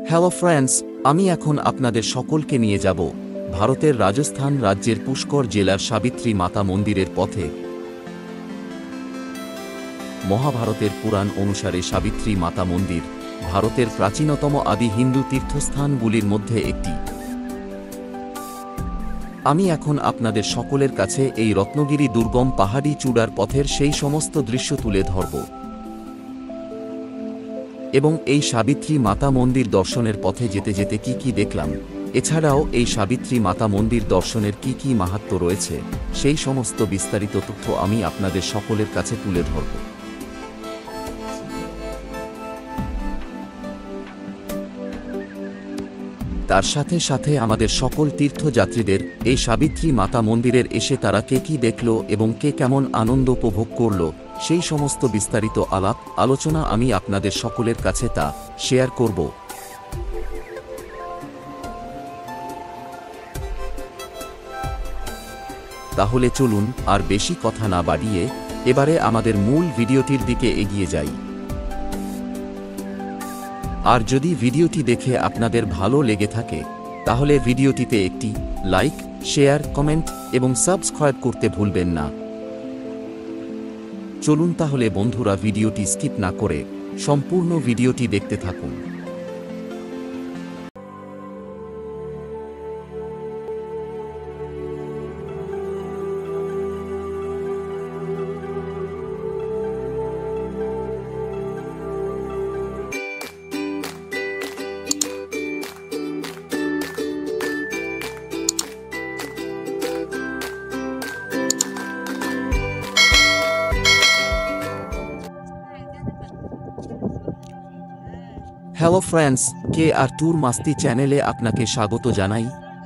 Hello friends, আমি এখন আপনাদের সকলকে নিয়ে যাব ভারতের রাজস্থান রাজ্যের পুষ্কর জেলার সাবিত্রী মাতা মন্দিরের পথে। মহাভারতের পুরাণ অনুসারে সাবিত্রী মাতা মন্দির ভারতের প্রাচীনতম আদি হিন্দু তীর্থস্থানগুলির মধ্যে একটি। আমি এখন আপনাদের সকলের কাছে এই রত্নগিরি দুর্গম পাহাড়ি চূড়ার পথের সেই সমস্ত দৃশ্য তুলে ধরব এবং এই সাবিত্রী মাতা মন্দির দর্শনের পথে যেতে যেতে কি কি দেখলাম, এছাড়াও এই সাবিত্রী মাতা মন্দির দর্শনের কি কি মাহাত্ম্য রয়েছে, সেই সমস্ত বিস্তারিত তথ্য আমি আপনাদের সকলের কাছে তুলে ধরব। তার সাথে সাথে আমাদের সকল তীর্থযাত্রীদের এই সাবিত্রী মাতা মন্দিরের এসে তারা কে কি দেখল এবং কে কেমন আনন্দ উপভোগ করল, সেই সমস্ত বিস্তারিত আলাপ আলোচনা আমি আপনাদের সকলের কাছে তা শেয়ার করব। তাহলে চলুন আর বেশি কথা না বাড়িয়ে এবারে আমাদের মূল ভিডিওটির দিকে এগিয়ে যাই। আর যদি ভিডিওটি দেখে আপনাদের ভালো লেগে থাকে তাহলে ভিডিওটিতে একটি লাইক, শেয়ার, কমেন্ট এবং সাবস্ক্রাইব করতে ভুলবেন না। চলুন তাহলে বন্ধুরা ভিডিওটি স্কিপ না করে সম্পূর্ণ ভিডিওটি দেখতে থাকুন। হ্যালো ফ্রেন্ডস, কে আর ট্যুর মাস্তি চ্যানেলে আপনাকে স্বাগত জানাই।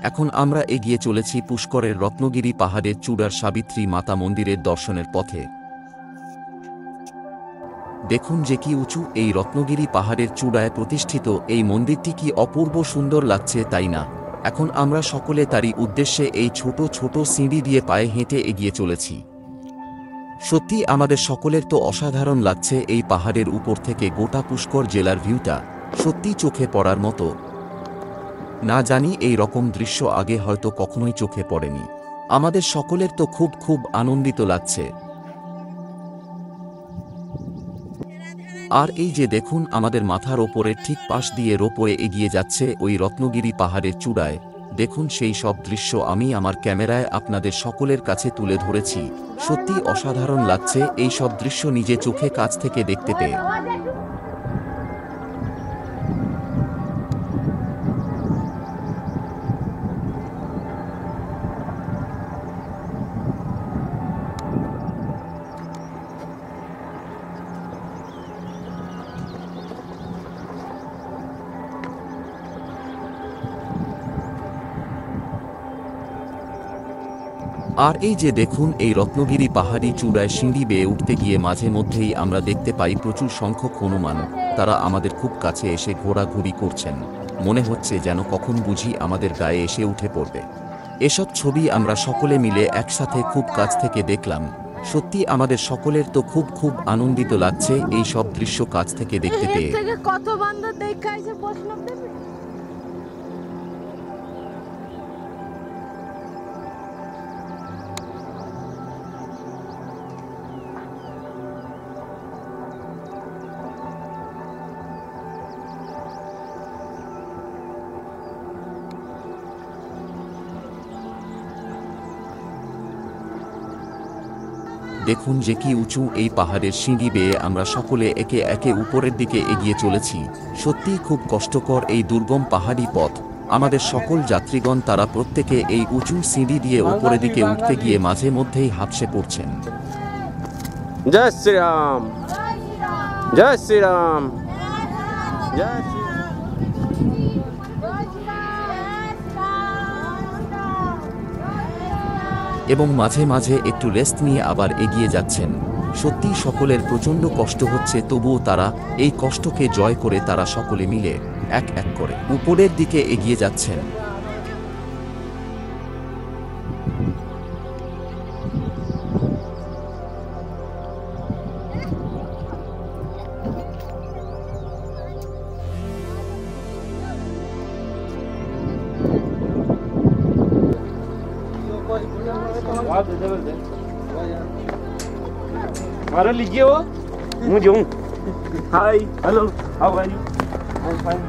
এখন আমরা এগিয়ে চলেছি পুষ্করের রত্নগিরি পাহাড়ের চূড়ার সাবিত্রী মাতা মন্দিরের দর্শনের পথে। দেখুন যে কি উঁচু এই রত্নগিরি পাহাড়ের চূড়ায় প্রতিষ্ঠিত এই মন্দিরটি, কি অপূর্ব সুন্দর লাগছে তাই না? এখন আমরা সকলে তারই উদ্দেশ্যে এই ছোট ছোট সিঁড়ি দিয়ে পায়ে হেঁটে এগিয়ে চলেছি। সত্যি আমাদের সকলের তো অসাধারণ লাগছে এই পাহাড়ের উপর থেকে গোটা পুষ্কর জেলার ভিউটা সত্যি চোখে পড়ার মতো। না জানি এই রকম দৃশ্য আগে হয়তো কখনোই চোখে পড়েনি। আমাদের সকলের তো খুব আনন্দিত লাগছে। আর এই যে দেখুন আমাদের মাথার ওপরের ঠিক পাশ দিয়ে রোপওয়ে এগিয়ে যাচ্ছে ওই রত্নগিরি পাহাড়ের চূড়ায়। দেখুন সেই সব দৃশ্য আমি আমার ক্যামেরায় আপনাদের সকলের কাছে তুলে ধরেছি। সত্যি অসাধারণ লাগছে এই সব দৃশ্য নিজে চোখে কাছ থেকে দেখতে পেয়ে। আর এই যে দেখুন এই রত্নগিরি পাহাড়ি চূড়ায় সিঁড়ি বেয়ে উঠতে গিয়ে মাঝে মধ্যেই আমরা দেখতে পাই প্রচুর সংখ্যক হনুমান। তারা আমাদের খুব কাছে এসে ঘোরাঘুরি করছেন। মনে হচ্ছে যেন কখন বুঝি আমাদের গায়ে এসে উঠে পড়বে। এসব ছবি আমরা সকলে মিলে একসাথে খুব কাছ থেকে দেখলাম। সত্যি আমাদের সকলের তো খুব আনন্দিত লাগছে এই সব দৃশ্য কাছ থেকে দেখতে পেয়ে। কত বান্দর দেখাইছে বৈষ্ণব দেবী। দেখুন যে কি উঁচু এই পাহাড়ের সিঁড়ি বেয়ে আমরা সকলে একে একে উপরের দিকে এগিয়ে চলেছি। সত্যিই খুব কষ্টকর এই দুর্গম পাহাড়ি পথ। আমাদের সকল যাত্রীগণ তারা প্রত্যেকে এই উঁচু সিঁড়ি দিয়ে উপরের দিকে উঠতে গিয়ে মাঝে মধ্যেই হাঁপসে পড়ছেন। জয় শ্রীরাম, জয় শ্রীরাম, জয় শ্রী। এবং মাঝে মাঝে একটু রেস্ট নিয়ে আবার এগিয়ে যাচ্ছেন। সত্যি সকলের প্রচণ্ড কষ্ট হচ্ছে, তবুও তারা এই কষ্টকে জয় করে তারা সকলে মিলে এক এক করে উপরের দিকে এগিয়ে যাচ্ছেন। मारो लीजिए वो मुझे hi hello how are you I am fine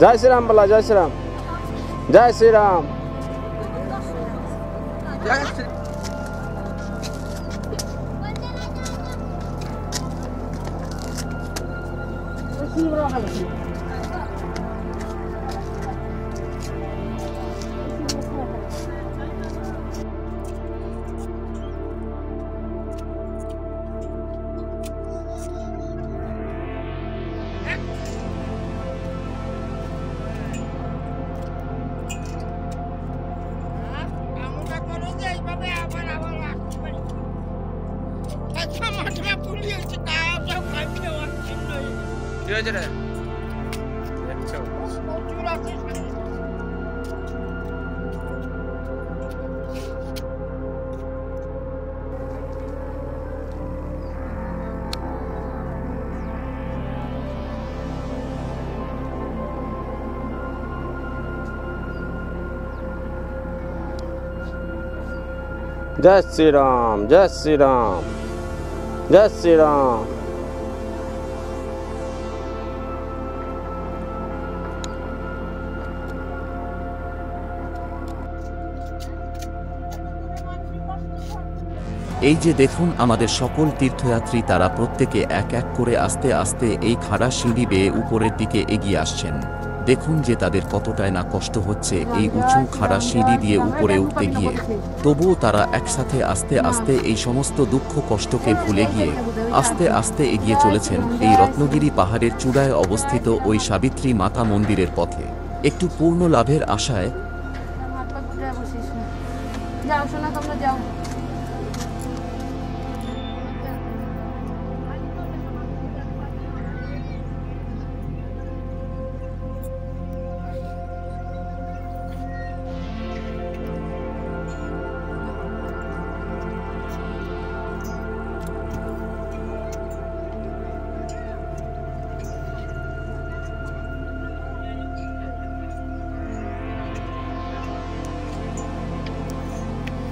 जय श्री राम बोला जय श्री राम जय श्री राम जय श्री जय श्री राम जय श्री राम जय श्री राम এই যে দেখুন আমাদের সকল তীর্থযাত্রী তারা প্রত্যেকে এক এক করে আস্তে আস্তে এই খাড়া সিঁড়ি বেয়ে উপরের দিকে এগিয়ে আসছেন। দেখুন যে তাদের কতটাই না কষ্ট হচ্ছে এই উঁচু খাড়া সিঁড়ি দিয়ে উপরে উঠতে গিয়ে, তবুও তারা একসাথে আস্তে আস্তে এই সমস্ত দুঃখ কষ্টকে ভুলে গিয়ে আস্তে আস্তে এগিয়ে চলেছেন এই রত্নগিরি পাহাড়ের চূড়ায় অবস্থিত ওই সাবিত্রী মাতা মন্দিরের পথে, একটু পূর্ণ লাভের আশায়। যাও সোনা তোমরা যাও।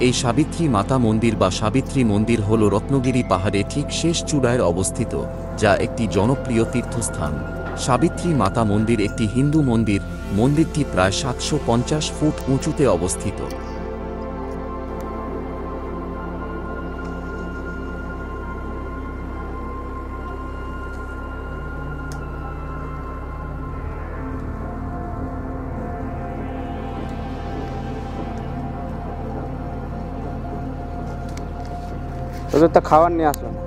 এই সাবিত্রী মাতা মন্দির বা সাবিত্রী মন্দির হল রত্নগিরি পাহাড়ে ঠিক শেষ চূড়ায় অবস্থিত, যা একটি জনপ্রিয় তীর্থস্থান। সাবিত্রী মাতা মন্দির একটি হিন্দু মন্দির। মন্দিরটি প্রায় 750 ফুট উঁচুতে অবস্থিত। ওদের তো খাবার নিয়ে আসলো না।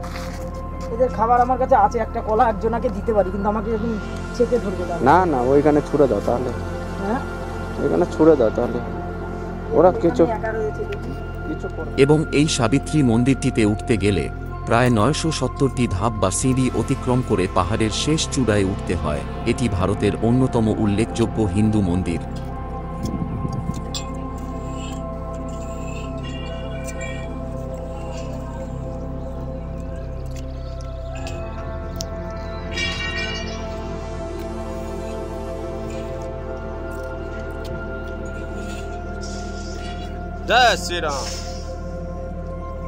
এদের খাবার আমার কাছে আছে, একটা কলা একজনকে দিতে পারি, কিন্তু আমাকে এখন চেপে ধরবে না না ওইখানে ছুড়ে দাও তাহলে। হ্যাঁ ওইখানে ছুড়ে দাও তাহলে, ওরা কিছু এবং এই সাবিত্রী মন্দিরটিতে উঠতে গেলে প্রায় 970টি ধাপ বা সিঁড়ি অতিক্রম করে পাহাড়ের শেষ চূড়ায় উঠতে হয়। এটি ভারতের অন্যতম উল্লেখযোগ্য হিন্দু মন্দির। जय श्री राम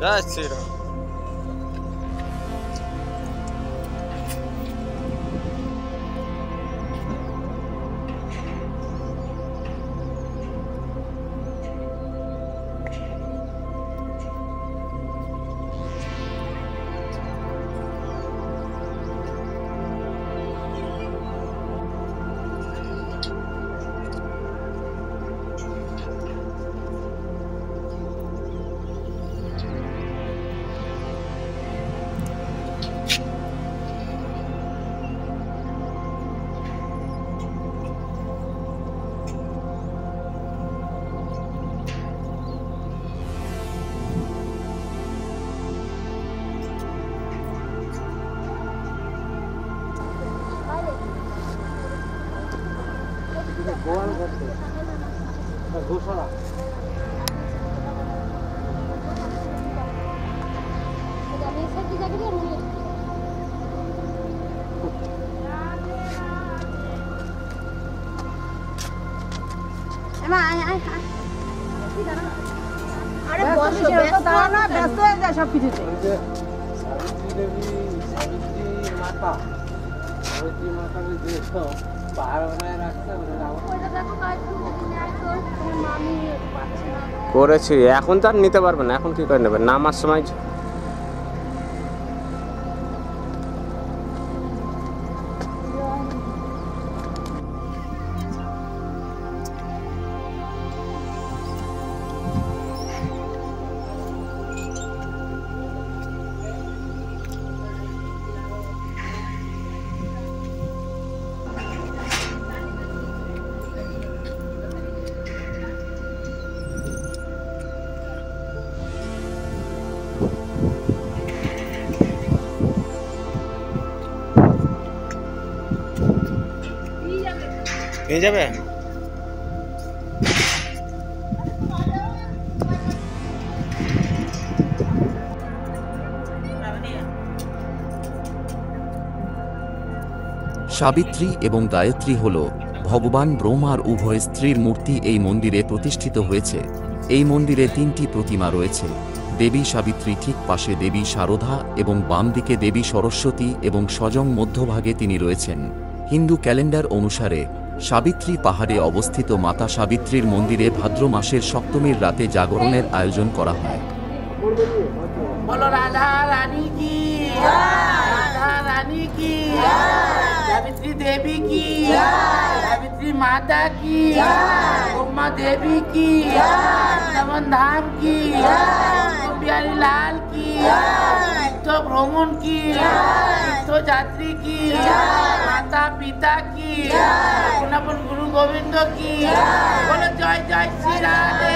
जय श्री राम। আরে বসো, ব্যস্ত না, ব্যস্ত হয়ে যায় সব কিছুতে। করেছি, এখন তো আর নিতে পারবে না। এখন কি করে নেবে? নামার সময় নিয়ে যাবে। সাবিত্রী এবং গায়ত্রী হল ভগবান ব্রহ্মার উভয় স্ত্রীর মূর্তি এই মন্দিরে প্রতিষ্ঠিত হয়েছে। এই মন্দিরে 3টি প্রতিমা রয়েছে। দেবী সাবিত্রী ঠিক পাশে দেবী শারদা এবং বাম দিকে দেবী সরস্বতী এবং স্বয়ং মধ্যভাগে তিনি রয়েছেন। হিন্দু ক্যালেন্ডার অনুসারে সাবিত্রী পাহাড়ে অবস্থিত মাতা সাবিত্রীর মন্দিরে ভাদ্র মাসের সপ্তমীর রাতে জাগরণের আয়োজন করা হয়। बोलो राधा रानी की राधा रानी की सावित्री देवी की सावित्री माता की उमा देवी की नमन धाम की बिहारी लाल की तो भ्रमण की तो यात्री की माता पिता की अपन गुरु गोविंद की बोलो जय जय श्री राधे।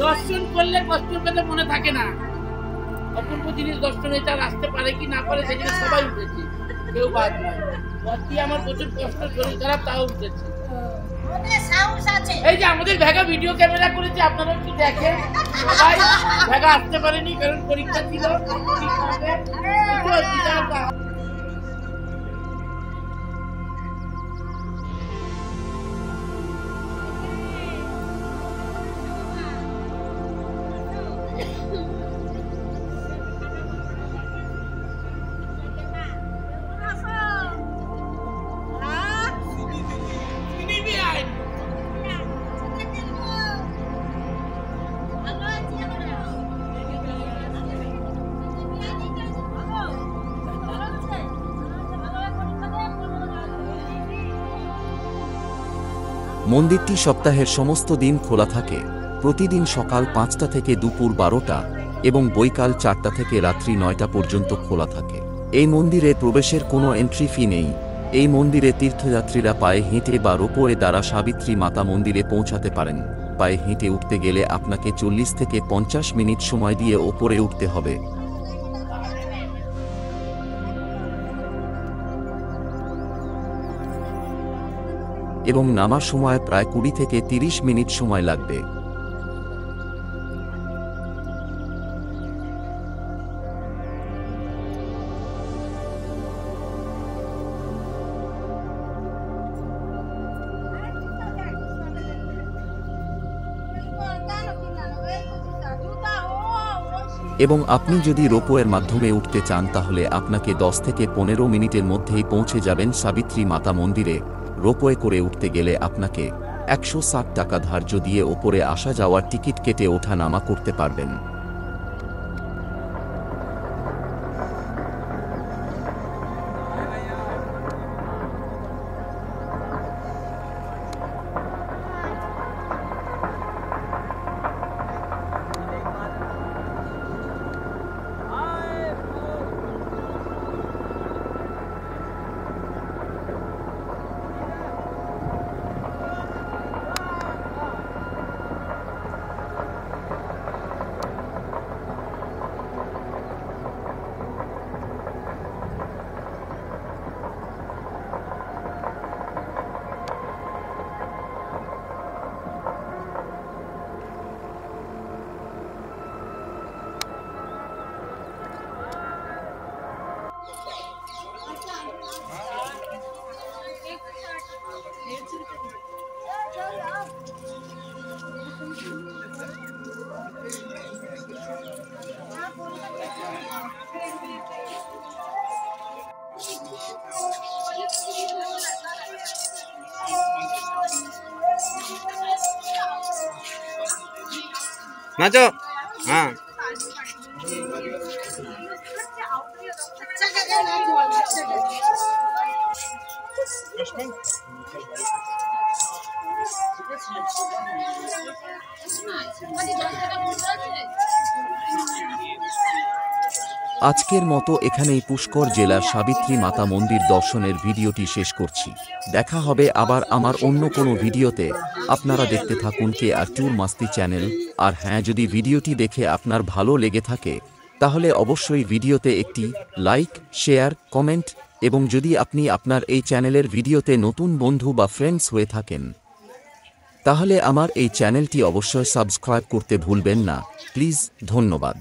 দর্শন করলে কষ্ট পেলে মনে থাকে না। অপূর্ব জিনিস দর্শন হয়েছে, আর আসতে পারে কি না পারে সেখানে সবাই উঠেছে, কেউ বাদ নয়। সত্যি আমার প্রচুর কষ্ট, শরীর খারাপ, তাও উঠেছে। এই যে আমাদের ভেগা ভিডিও ক্যামেরা করেছে, আপনারা একটু দেখেন। সবাই ভেগা আসতে পারেনি কারণ পরীক্ষা ছিল। মন্দিরটি সপ্তাহের সমস্ত দিন খোলা থাকে, প্রতিদিন সকাল 5টা থেকে দুপুর 12টা এবং বৈকাল 4টা থেকে রাত্রি 9টা পর্যন্ত খোলা থাকে। এই মন্দিরে প্রবেশের কোনো এন্ট্রি ফি নেই। এই মন্দিরে তীর্থযাত্রীরা পায়ে হেঁটে বা রোপওয়ে দ্বারা সাবিত্রী মাতা মন্দিরে পৌঁছাতে পারেন। পায়ে হেঁটে উঠতে গেলে আপনাকে 40 থেকে 50 মিনিট সময় দিয়ে ওপরে উঠতে হবে। এবং নামার সময় প্রায় 20 থেকে 30 মিনিট সময় লাগবে। এবং আপনি যদি রোপওয়ের মাধ্যমে উঠতে চান তাহলে আপনাকে 10 থেকে 15 মিনিটের মধ্যেই পৌঁছে যাবেন সাবিত্রী মাতা মন্দিরে। রোপওয়ে করে উঠতে গেলে আপনাকে 160 টাকা ধার্য দিয়ে ওপরে আসা যাওয়ার টিকিট কেটে ওঠা নামা করতে পারবেন। নাচো। হ্যাঁ আজকের মতো এখানেই পুষ্কর জেলার সাবিত্রী মাতা মন্দির দর্শনের ভিডিওটি শেষ করছি। দেখা হবে আবার আমার অন্য কোনো ভিডিওতে। আপনারা দেখতে থাকুন KR ট্যুর মাস্তি চ্যানেল। আর হ্যাঁ, যদি ভিডিওটি দেখে আপনার ভালো লেগে থাকে তাহলে অবশ্যই ভিডিওতে একটি লাইক, শেয়ার, কমেন্ট এবং যদি আপনি আপনার এই চ্যানেলের ভিডিওতে নতুন বন্ধু বা ফ্রেন্ডস হয়ে থাকেন তাহলে আমার এই চ্যানেলটি অবশ্যই সাবস্ক্রাইব করতে ভুলবেন না প্লিজ। ধন্যবাদ।